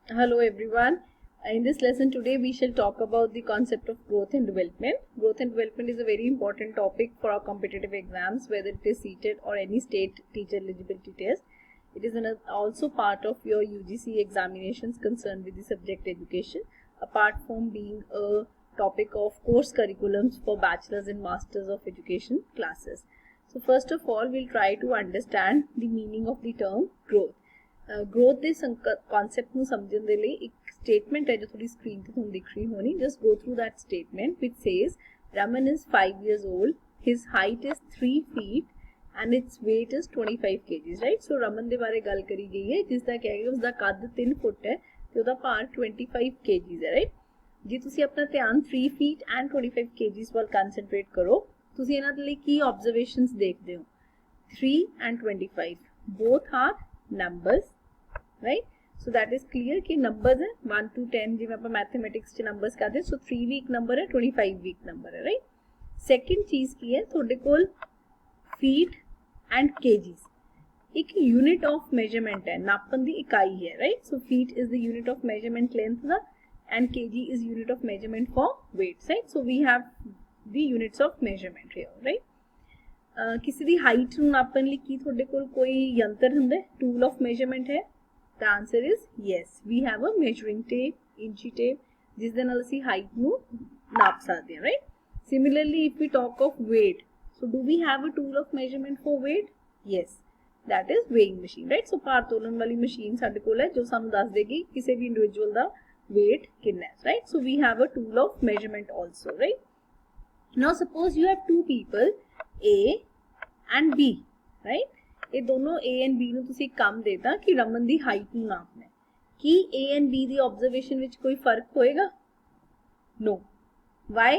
Hello everyone. In this lesson today we shall talk about the concept of growth and development. Growth and development is a very important topic for our competitive exams, whether it is seated or any state teacher eligibility test. It is also part of your UGC examinations concerned with the subject education, apart from being a topic of course curriculums for bachelor's and masters of education classes. So first of all, we'll try to understand the meaning of the term growth. Growth ਦੇ concept ਨੂੰ ਸਮਝਣ ਦੇ ਲਈ ਇੱਕ statement ਹੈ ਜੋ ਤੁਹਾਡੀ screen ਤੇ ਤੁਹਾਨੂੰ ਦਿਖ ਰਹੀ ਹੋਣੀ. Just go through that statement which says Raman is 5 years old, his height is 3 feet and its weight is 25 kgs, right? So Raman ਦੇ ਬਾਰੇ ਗੱਲ ਕਰੀ ਗਈ ਹੈ ਜਿਸ ਦਾ ਕਿ ਉਸਦਾ ਕੱਦ 3 ਫੁੱਟ ਹੈ ਤੇ ਉਹਦਾ ਭਾਰ 25 kgs ਹੈ, right? ਜੇ ਤੁਸੀਂ ਆਪਣਾ ਧਿਆਨ 3 feet and 25 kgs ਵੱਲ concentrate ਕਰੋ, ਤੁਸੀਂ ਇਹਨਾਂ ਦੇ ਲਈ ਕੀ observations ਦੇਖਦੇ ਹੋ? 3 and 25 both are numbers, right? So that is clear कि numbers है 1 to 10 जिਵੇਂ ਆਪਾਂ mathematics ਚ numbers ਕਰਦੇ so 3 ਵੀ ਇੱਕ number है 25 ਵੀ ਇੱਕ number है, right? Second चीज की है ਤੁਹਾਡੇ ਕੋਲ feet and kgs एक unit of measurement है, नापन दी इकाई है, right? So feet is the unit of measurement length the and kg is unit of measurement for weight, right? So we have the units of measurement here, right? किसी दी height ਨੂੰ ਨਾਪਣ ਲਈ ਕੀ ਤੁਹਾਡੇ ਕੋਲ ਕੋਈ ਯੰਤਰ ਹੁੰਦਾ ਹੈ, ਟੂਲ ਆਫ ਮੈਜ਼ਰਮੈਂਟ ਹੈ? The answer is yes. We have a measuring tape, inchy tape, ਜਿਸ ਦੇ ਨਾਲ ਅਸੀਂ ਹਾਈਟ ਨੂੰ ਨਾਪ ਸਕਦੇ ਹਾਂ, right? Similarly, if we talk of weight, so do we have a tool of measurement for weight? Yes, that is weighing machine, right? So ਭਾਰ ਤੋਲਣ ਵਾਲੀ ਮਸ਼ੀਨ ਸਾਡੇ ਕੋਲ ਹੈ ਜੋ ਸਾਨੂੰ ਦੱਸ ਦੇਗੀ ਕਿਸੇ ਵੀ ਇੰਡੀਵਿਜੂਅਲ ਦਾ weight ਕਿੰਨਾ ਹੈ, right? So we have a tool of measurement also, right? Now suppose you have two people A and B, right? ਇਹ ਦੋਨੋਂ A and B ਨੂੰ ਤੁਸੀਂ ਕੰਮ ਦੇਤਾ ਕਿ ਰਮਨ ਦੀ ਹਾਈਟ ਨੂੰ ਨਾਪਣਾ ਹੈ। ਕੀ A and B the observation ਵਿੱਚ ਕੋਈ ਫਰਕ ਹੋਏਗਾ? No. Why?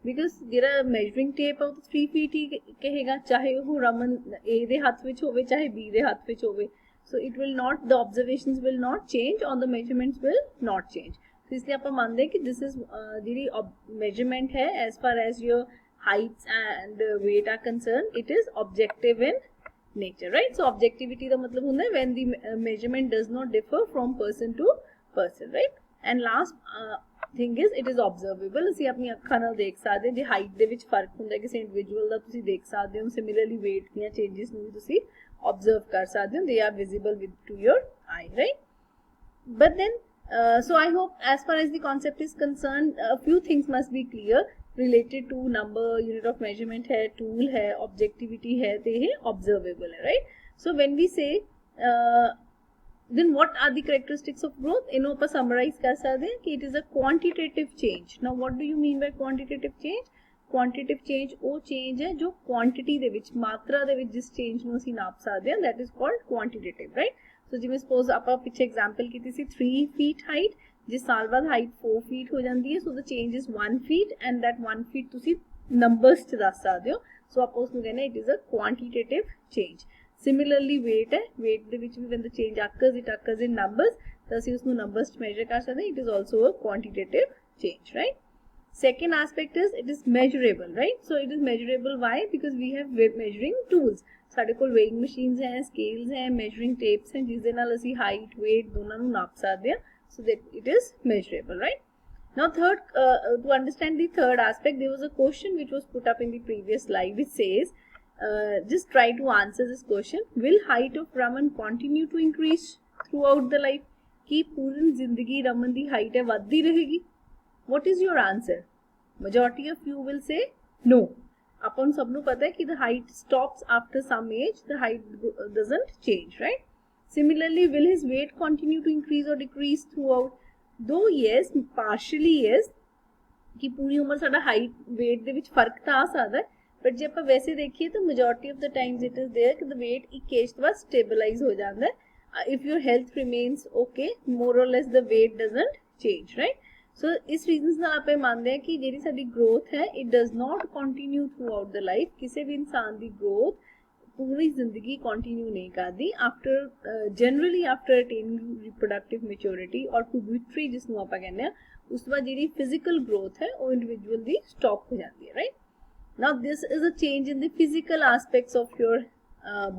Because ਜਿਹੜਾ measuring tape ਹੈ ਉਹ 3 feet ਹੀ ਕਹੇਗਾ, ਚਾਹੇ ਉਹ ਰਮਨ A ਦੇ ਹੱਥ ਵਿੱਚ ਹੋਵੇ ਚਾਹੇ B ਦੇ ਹੱਥ ਵਿੱਚ ਹੋਵੇ। So it will not, the observations will not change or the measurements will not change. So इसलिए ਆਪਾਂ ਮੰਨਦੇ ਕਿ this is ਜਿਹੜੀ measurement है as far as your heights and weight are concerned, it is objective in nature, right? So objectivity ਦਾ ਮਤਲਬ ਹੁੰਦਾ ਹੈ when the measurement does not differ from person to person, right? And last thing is it is observable. ਅਸੀਂ ਆਪਣੀ ਅੱਖਾਂ ਨਾਲ ਦੇਖ ਸਕਦੇ ਹਾਂ ਜੇ ਹਾਈਟ ਦੇ ਵਿੱਚ ਫਰਕ ਹੁੰਦਾ ਕਿਸੇ ਇੰਡੀਵਿਜੂਅਲ ਦਾ ਤੁਸੀਂ ਦੇਖ ਸਕਦੇ ਹੋ। Similarly weight ਦੀਆਂ changes ਨੂੰ ਵੀ ਤੁਸੀਂ observe ਕਰ ਸਕਦੇ ਹੋ, they are visible to your eye, right? But then so I hope as far as the concept is concerned a few things must be clear related to number, unit of measurement है, tool है, objectivity है, ते है observable है, right? So when we say then what are the characteristics of growth? इन्हों पर summarize कर सकते हैं कि it is a quantitative change. Now what do you mean by quantitative change? Quantitative change ਉਹ change ਹੈ ਜੋ quantity ਦੇ ਵਿੱਚ ਮਾਤਰਾ ਦੇ ਵਿੱਚ ਜਿਸ change ਨੂੰ ਅਸੀਂ ਨਾਪ ਸਕਦੇ ਹਾਂ that is called quantitative, right? So ਜਿਵੇਂ suppose ਆਪਾਂ ਪਿੱਛੇ example ਕੀਤੀ ਸੀ 3 feet height, जिस साल बाद हाइट 4 feet हो जाती है, so the change is 1 feet and that 1 feet तुसी numbers च दस सकते हो, so आप उसमें कहना it is a quantitative change. Similarly weight है, weight दे विच भी when the change occurs, it occurs in numbers, तो असी उसमें numbers च measure कर सकते हैं, it is also a quantitative change, right? Second aspect is it is measurable, right? So it is measurable, why? Because we have measuring tools. ਸਾਡੇ ਕੋਲ weighing machines हैं, scales हैं, measuring tapes हैं जिस दे नाल असी height, weight दोनों ਨੂੰ ਨਾਪ ਸਕਦੇ ਹਾਂ, so that it is measurable, right? Now third, to understand the third aspect, there was a question which was put up in the previous slide which says just try to answer this question. Will height of Raman continue to increase throughout the life? कि पूरी जिंदगी रमन दी height है वधदी रहेगी? What is your answer? Majority of you will say no. अपन सबनों पता है कि the height stops after some age, the height doesn't change, right? Similarly, will his weight continue to increase or decrease throughout? Though yes, partially yes, कि पूरी उम्र साडा height weight ਦੇ ਵਿੱਚ ਫਰਕ ਤਾਂ ਆ ਸਕਦਾ ਹੈ, but ਜੇ ਆਪਾਂ ਵੈਸੇ ਦੇਖੀਏ ਤਾਂ majority of the times it is there कि the weight ਇੱਕ age ਤੋਂ ਬਾਅਦ stabilize ਹੋ ਜਾਂਦਾ ਹੈ. If your health remains okay, more or less the weight doesn't change, right? So ਇਸ reasons ਨਾਲ ਆਪਾਂ ਮੰਨਦੇ ਹਾਂ ਕਿ ਜਿਹੜੀ ਸਾਡੀ growth ਹੈ it does not continue throughout the life. ਕਿਸੇ ਵੀ ਇਨਸਾਨ ਦੀ growth पूरी जिंदगी कंटिन्यू नहीं करती after generally after attaining reproductive maturity और पुबर्टी जिसनों आप कहते हैं उस तो बाद जी फिजिकल ग्रोथ है वो इंडिविजुअल दी स्टॉप हो जाती है, right? Now this is a change in the physical aspects of your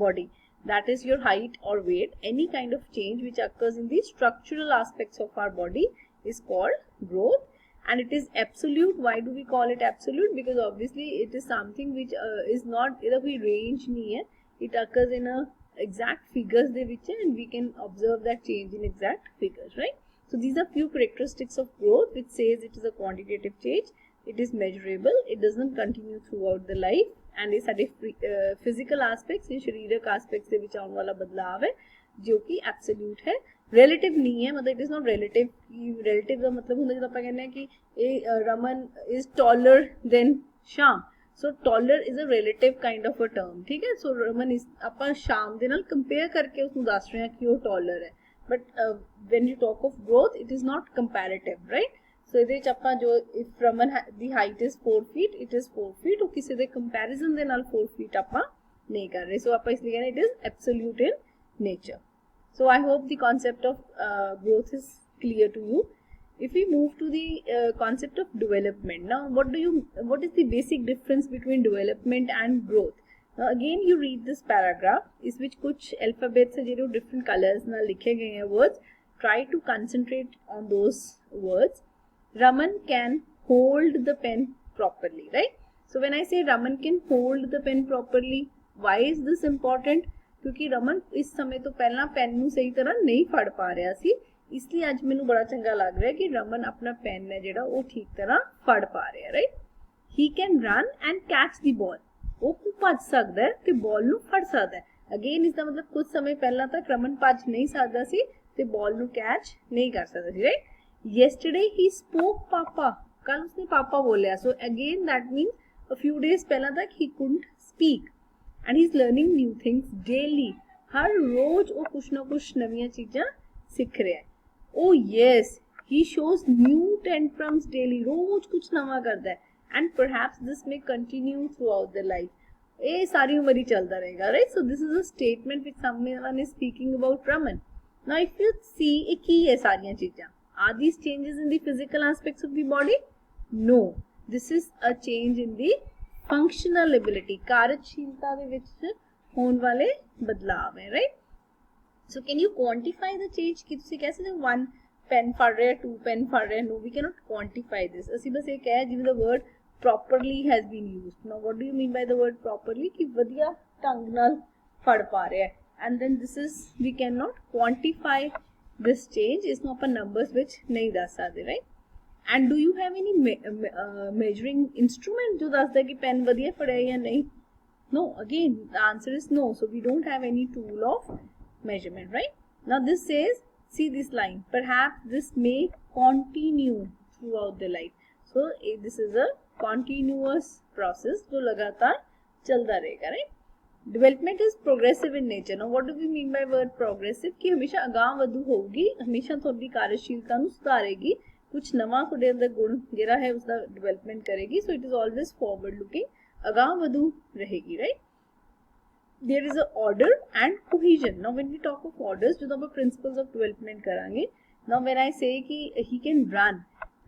body. that is your height or weight, any kind of change which occurs in the structural aspects of our body is called growth. And it is absolute. Why do we call it absolute? Because obviously it is something which is not either we range nahi hai, it occurs in a exact figures de vich hai, and we can observe that change in exact figures, right? So these are few characteristics of growth which says it is a quantitative change, it is measurable, it doesn't continue throughout the life, and ये सारे physical aspects, ये शारीरिक aspects ਦੇ ਵਿੱਚ आने वाला बदलाव है जो कि absolute है, relative नहीं है. मतलब it is not relative. relative का मतलब ਹੁੰਦਾ ਜਦੋਂ ਆਪਾਂ ਕਹਿੰਦੇ ਹਾਂ कि ਇਹ Raman is taller than Shyam. So taller is a relative kind of a term. ठीक है. So Raman is ਆਪਾਂ Shyam ਦੇ ਨਾਲ compare करके उसਨੂੰ ਦੱਸ ਰਹੇ ਹਾਂ कि ਉਹ taller है. But when you talk of growth, it is not comparative, right? So ਇਹਦੇ ਵਿੱਚ ਆਪਾਂ ਜੋ if Raman the height is 4 feet, it is 4 feet. ਉਹ ਕਿਸੇ ਦੇ comparison ਦੇ ਨਾਲ 4 feet ਆਪਾਂ नहीं कर रहे. So ਆਪਾਂ इसलिए कहना it is absolute in nature. So I hope the concept of growth is clear to you. If we move to the concept of development, now what is the basic difference between development and growth? Now again you read this paragraph, इस which कुछ alphabets है जो different colors ना लिखे गए हैं words. Try to concentrate on those words. Raman can hold the pen properly, right? So when I say Raman can hold the pen properly, why is this important? क्योंकि रमन इस समय तो पहला पेन ਨੂੰ ਸਹੀ ਤਰ੍ਹਾਂ ਨਹੀਂ ਫੜ ਪਾ ਰਿਹਾ ਸੀ, इसलिए ਅੱਜ ਮੈਨੂੰ ਬੜਾ ਚੰਗਾ ਲੱਗ ਰਿਹਾ ਕਿ ਰਮਨ ਆਪਣਾ ਪੈਨ ਹੈ ਜਿਹੜਾ ਉਹ ਠੀਕ ਤਰ੍ਹਾਂ ਫੜ ਪਾ ਰਿਹਾ, right? He can run and catch ਦੀ ਬਾਲ, ਉਹ ਭੱਜ ਸਕਦਾ ਹੈ ਤੇ ਬਾਲ ਨੂੰ ਫੜ ਸਕਦਾ ਹੈ. ਅਗੇਨ ਇਸ ਦਾ ਮਤਲਬ ਕੁਝ ਸਮੇਂ ਪਹਿਲਾਂ ਤੱਕ ਰਮਨ ਭੱਜ ਨਹੀਂ ਸਕਦਾ ਸੀ ਤੇ ਬਾਲ ਨੂੰ ਕੈਚ ਨਹੀਂ ਕਰ ਸਕਦਾ ਸੀ, ਰਾਈਟ? ਯੈਸਟਰਡੇ ਹੀ ਸਪੋਕ ਪਾਪਾ, ਕੱਲ ਉਸਨੇ ਪਾਪਾ ਬੋਲਿਆ. ਸੋ again that means a few days ਪਹਿਲਾਂ तक he couldn't speak and he's learning new things daily. हर रोज वो कुछ ना कुछ नवीं चीज़ां सीख रहा है. Oh yes, he shows new tantrums daily. रोज कुछ नवा करता है. And perhaps this may continue throughout the life. ये सारी उम्र ही चलता रहेगा, right? So this is a statement which someone is speaking about Raman. Now if you see एक ही है सारियां चीज़ां. Are these changes in the physical aspects of the body? No. This is a change in the functional ability, कार्यशीलता ਦੇ ਵਿੱਚ ਹੋਣ ਵਾਲੇ ਬਦਲਾਵ ਹੈ, right? So can you quantify the change? ਕਿ ਤੁਸੀਂ ਕਹਿ ਸਕਦੇ ਹੋ 1 ਪੈਨ ਫੜ ਰਿਹਾ, 2 ਪੈਨ ਫੜ ਰਿਹਾ? No, we cannot quantify this. ਅਸੀਂ ਬਸ ਇਹ ਕਹਿ ਜਿਵੇਂ ਦਾ word properly has been used. Now what do you mean by the word properly? ਕਿ ਵਧੀਆ ਢੰਗ ਨਾਲ ਫੜ ਪਾ ਰਿਹਾ ਹੈ. And then this is we can not quantify this change. ਇਸ ਨੂੰ ਆਪਾਂ ਨੰਬਰਸ ਵਿੱਚ ਨਹੀਂ ਦੱਸ ਸਕਦੇ, right? And do you have any measuring instrument जो दसदा कि पेन वधिया फड़िया या नहीं? No, again the answer is no. So we don't have any tool of measurement, right? Now this says, see this line, perhaps this may continue throughout the life. So this is a continuous process जो लगातार चलता रहेगा, right? Development is progressive in nature. Now what do we mean by word progressive? कि हमेशा अगांह वधू होगी, हमेशा थोड़ी कार्यशीलता ਨੂੰ सुधारेगी, कुछ नवा खुदे अंदर गुण ਜਿਹੜਾ है उसका डेवलपमेंट करेगी. So it is always forward looking, अगांह वधू रहेगी, right? There is a order and cohesion. Now when we talk of orders, जो हम principles of development करांगे. Now when I say कि he can run,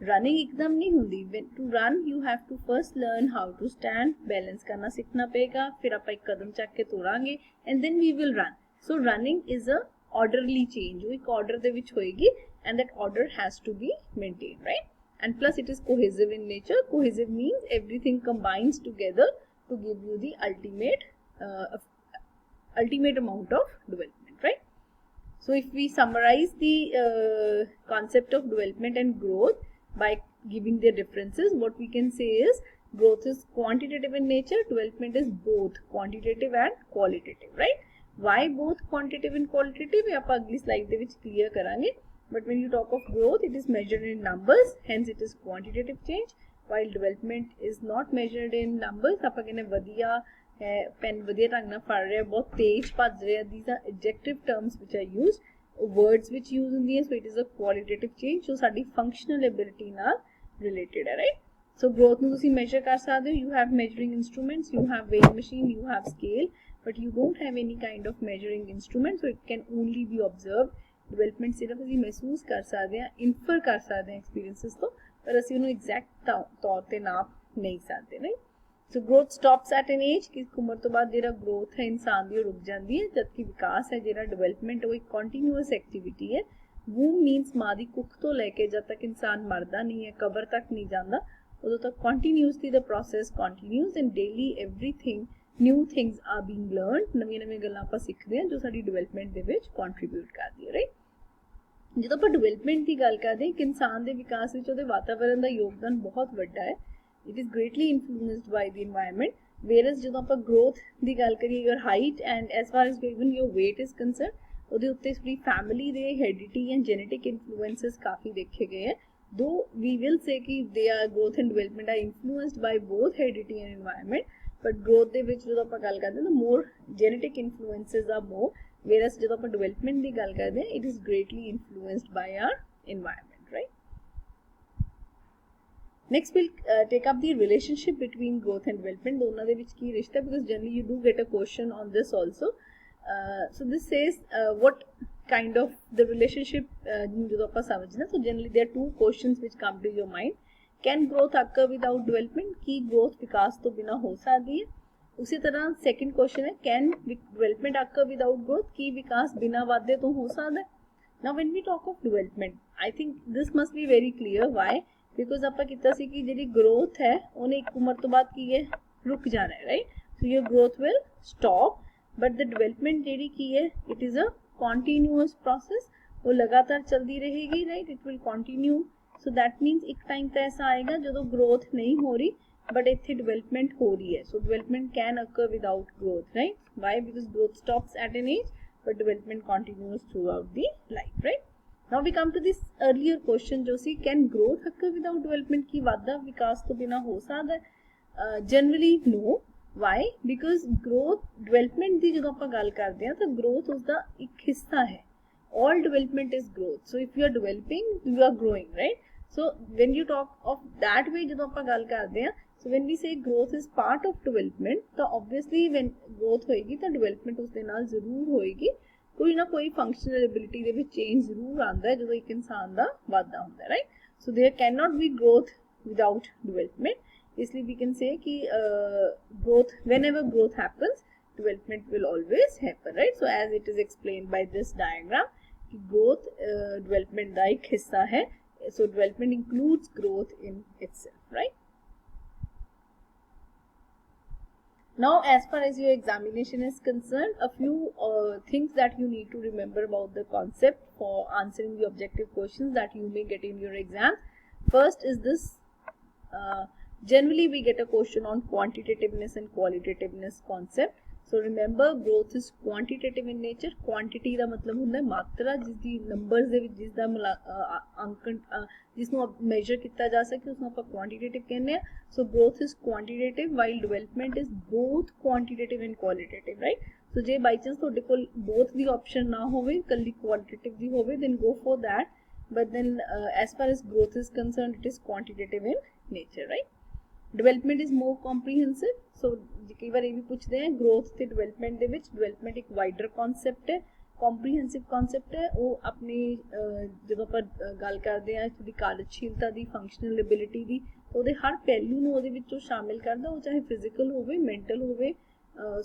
running एकदम नहीं होती. When to run you have to first learn how to stand, balance करना सीखना पड़ेगा, फिर आप एक कदम चक के तोड़ांगे and then we will run. So running is a orderly change, वो एक order ਦੇ ਵਿੱਚ ਹੋਏਗੀ. And that order has to be maintained, right? And plus it is cohesive in nature. Cohesive means everything combines together to give you the ultimate amount of development, right? So if we summarize the concept of development and growth by giving their differences, what we can say is growth is quantitative in nature, development is both quantitative and qualitative, right? Why both quantitative and qualitative? ये आप अगली slide ਦੇ ਵਿੱਚ clear करांगे. But when you talk of growth, it is measured in numbers, hence it is quantitative change, while development is not measured in numbers. आप कहने वधिया है, पेन वधिया ढंग ਨਾਲ ਫੜ ਰਿਹਾ, बहुत तेज ਭੱਜ ਰਿਹਾ. These are adjective terms which are used, words which use ਹੁੰਦੀ ਹੈ. So it is a qualitative change, ਜੋ ਸਾਡੀ functional ability ਨਾਲ related ਹੈ, right? So growth ਨੂੰ ਤੁਸੀਂ measure ਕਰ ਸਕਦੇ ਹੋ. You have measuring instruments, you have weighing machine, you have scale, but you don't have any kind of measuring instrument, so it can only be observed. Development सिर्फ ਅਸੀਂ महसूस कर सकते हैं, इन्फर कर सकते हैं एक्सपीरियंसेस तो, पर ਅਸੀਂ ਉਹਨੂੰ एग्जैक्ट तौर पे नाप नहीं सकते, नहीं? So growth stops at an age कि उम्र तो बाद जिहड़ा ग्रोथ है इंसान दी रुक जाती है, जबकि विकास है जिहड़ा डेवलपमेंट वो एक कॉन्टीन्यूअस एक्टिविटी है। वूम मीनस माँ की कुख तो लैके जब तक इंसान मरदा नहीं है, कबर तक नहीं जाता, उदों तक continuously the process continues and daily everything new things are being learned, नवीं नवीं गल्लां आपां सिੱਖਦੇ हैं जो साडी डेवलपमेंट दे विच कंट्रीब्यूट करदी है, राइट। ਜਦੋਂ ਆਪਾਂ ਡਿਵੈਲਪਮੈਂਟ ਦੀ ਗੱਲ ਕਰਦੇ ਹਾਂ, ਇੱਕ ਇਨਸਾਨ ਦੇ ਵਿਕਾਸ ਵਿੱਚ ਉਹਦੇ ਵਾਤਾਵਰਣ ਦਾ ਯੋਗਦਾਨ ਬਹੁਤ ਵੱਡਾ ਹੈ। It is greatly influenced by the environment, whereas ਜਦੋਂ ਆਪਾਂ ਗਰੋਥ ਦੀ ਗੱਲ ਕਰੀਏ, your height and as far as even your weight is concern, ਉਹਦੇ ਉੱਤੇ ਥੋੜੀ ਫੈਮਿਲੀ ਦੇ ਹੈਰੀਡਿਟੀ ਐਂਡ ਜੈਨੇਟਿਕ ਇਨਫਲੂਐਂਸਸ ਕਾਫੀ ਦੇਖੇ ਗਏ ਹੈ। दो we will say कि they are growth and development are influenced by both heredity and environment, but growth ਦੇ ਵਿੱਚ ਜਦੋਂ ਆਪਾਂ ਗੱਲ ਕਰਦੇ ਹਾਂ, more genetic influences are more, whereas ਜਦੋਂ ਆਪਾਂ development ਦੀ ਗੱਲ ਕਰਦੇ ਹਾਂ, it is greatly influenced by our environment, right। Next we'll take up the relationship between growth and development, ਦੋਨਾਂ ਦੇ ਵਿੱਚ ਕੀ ਰਿਸ਼ਤਾ, because generally you do get a question on this also। So this says what kind of the relationship ਜਦੋਂ ਆਪਾਂ ਸਮਝਦੇ, so generally there are two questions which come to your mind। can growth occur without development, Ki growth ਵਿਕਾਸ ਤੋਂ ਬਿਨਾ ਹੋ ਸਕਦੀ ਹੈ। ਉਸੇ ਤਰ੍ਹਾਂ second question ਹੈ can development occur without growth, ਕੀ ਵਿਕਾਸ ਬਿਨਾ ਵਾਧੇ ਤੋਂ ਹੋ ਸਕਦਾ ਹੈ। now when we talk of development, I think this must be very clear, why, because ਆਪਾਂ ਕੀਤਾ ਸੀ ਕਿ ਜਿਹੜੀ growth ਹੈ ਉਹਨੇ ਇੱਕ ਉਮਰ ਤੋਂ ਬਾਅਦ ਕੀ ਹੈ, ਰੁਕ ਜਾਣਾ ਹੈ, right। so your growth will stop, but the development ਜਿਹੜੀ ਕੀ ਹੈ, it is a continuous process, वो लगातार चलती रहेगी, right, it will continue. So that means एक टाइम तो ऐसा आएगा जो ग्रोथ नहीं हो रही बट इतने डेवलपमेंट हो रही है। So development can occur without growth, right, why, because growth stops at an age but development continues throughout the life, right. Now we come to this earlier question जो सी can growth occur without development, की वाधा विकास तो बिना हो सकता है। Generally no, why, because growth development की जो आप गल करते हैं तो ग्रोथ उसका एक हिस्सा है। All development is growth, so if you are developing you are growing, right. So when you talk of that way जो आप गल करते हैं, so when we say growth is part of development, तो ऑब्वियसली व्हेन ग्रोथ होएगी तो development उसके नाल जरूर होएगी, कोई ना कोई functional ability they which change जरूर आता है जो एक इंसान का वाधा होता है, right. So there can not be growth without development, इसलिए we can say कि growth, whenever growth happens, development will always happen, right। so as it is explained by this diagram कि growth development का एक हिस्सा है, so development includes growth in itself, right। now as far as your examination is concerned, a few things that you need to remember about the concept for answering the objective questions that you may get in your exam. First is this, generally we get a question on quantitativeness and qualitativeness concept। so remember growth is quantitative in nature, quantity ਦਾ ਮਤਲਬ ਹੁੰਦਾ ਹੈ ਮਾਤਰਾ, ਜਿਸ ਦੀ numbers ਦੇ ਵਿੱਚ ਜਿਸ ਦਾ ਅੰਕਨ ਜਿਸ ਨੂੰ ਮੈਜ਼ਰ ਕੀਤਾ ਜਾ ਸਕੇ ਉਸ ਨੂੰ ਆਪਾਂ ਕੁਆਂਟੀਟੇਟਿਵ ਕਹਿੰਦੇ ਆ। so growth is quantitative while development is both quantitative and qualitative, right। so ਜੇ ਬਾਈ ਚਾਂਸ ਤੁਹਾਡੇ ਕੋਲ both ਦੀ ਆਪਸ਼ਨ ਨਾ ਹੋਵੇ, ਇਕੱਲੀ quantitative ਦੀ ਹੋਵੇ, then go for that, but then as far as growth is concerned it is quantitative in nature, right। Development is more comprehensive, so कई बार ये भी पूछते हैं ग्रोथ ते डेवलपमेंट दे विच, डेवलपमेंट एक वाइडर कॉन्सैप्ट है, कॉम्प्रीहेंसिव कॉन्सैप्ट है, वो अपनी जो आप गल करते हैं थोड़ी कार्यशीलता की, फंक्शनल एबिलिटी की, तो वो हर पहलू ਨੂੰ ਉਹਦੇ ਵਿੱਚੋਂ शामिल करता, वो चाहे फिजिकल होवे, मेंटल होवे,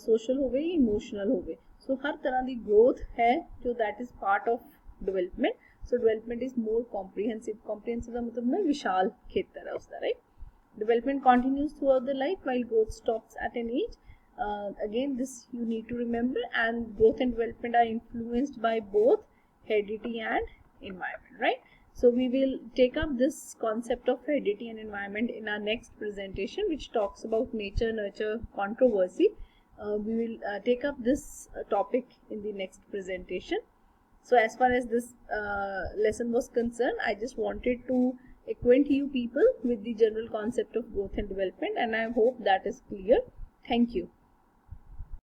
सोशल होवे, इमोशनल होवे। सो हर तरह की ग्रोथ है जो that is part of development. So development is more comprehensive, comprehensive का मतलब ना विशाल खेतर है उसका, right. Development continues throughout the life while growth stops at an age. Again, this you need to remember, and growth and development are influenced by both heredity and environment, right? So we will take up this concept of heredity and environment in our next presentation, which talks about nature nurture controversy. We will take up this topic in the next presentation. So as far as this lesson was concerned, I just wanted to acquaint you people with the general concept of growth and development, and I hope that is clear. Thank you.